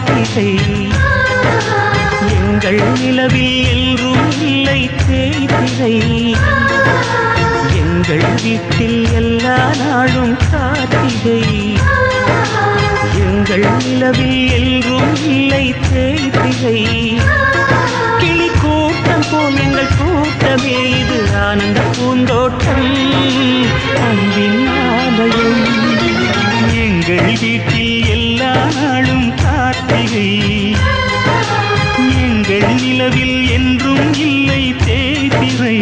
கார்த்திகை எங்கள் நிலவில் என்றும் இல்லை தேய்திரை எங்கள் வீட்டில் எல்லா நாளும் கார்த்திகை எங்கள் நிலவில் என்றும் இல்லை தேய்திரை கிளி கூட்டம் போல் எங்கள் கூட்டமே இது ஆனந்த பூந்தோட்டம் அன்பின் ஆலயம் எங்கள் வீட்டில் எல்லா நாளும் கார்த்திகை எங்கள் நிலவில் என்றும் இல்லை தேய்திரை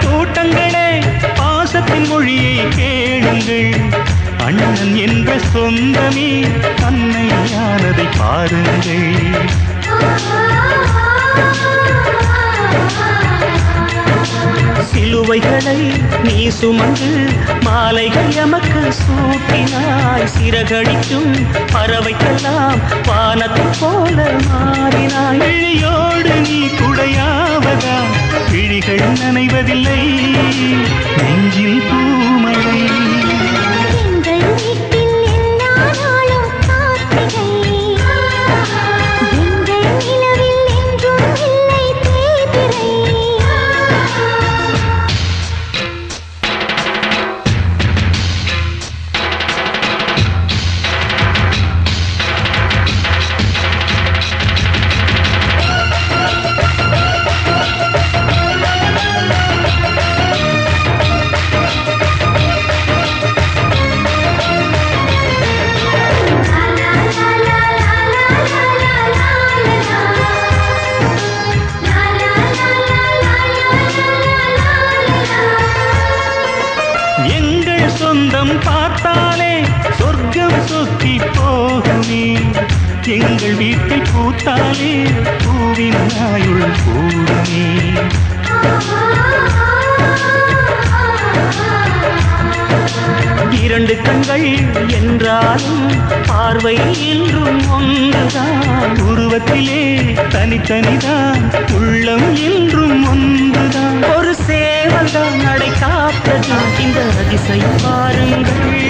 கூட்டங்களே பாசத்தின் மொழியை கேளுங்கள் அண்ணன் என்ற சொந்தமே அன்னையானதை பாருங்கள் சிலுவைகளை நீ சுமந்து மாலைகள் எமக்கு சூட்டினாய் சிறகடிக்கும் பறவைக்கெல்லாம் வானத்தை போல மாறினாய் விழியோடு நீ குடையாவதா விழிகள் நனைவதில்லை நெஞ்சில் பூமழை சொந்தம் பார்த்தாலே சொர்க்கம் சொத்தி போகுமே எங்கள் வீட்டில் பூத்தாலே பூவின் ஆயுள் கூடுமே இரண்டு கண்கள் என்றாலும் பார்வை என்றும் ஒன்றுதான் உருவத்திலே தனித்தனிதான் உள்ளம் என்றும் ஒன்றுதான் ஒரு சேவல்தான் நடை காப்பது இந்த அதிசயம் பாருங்கள்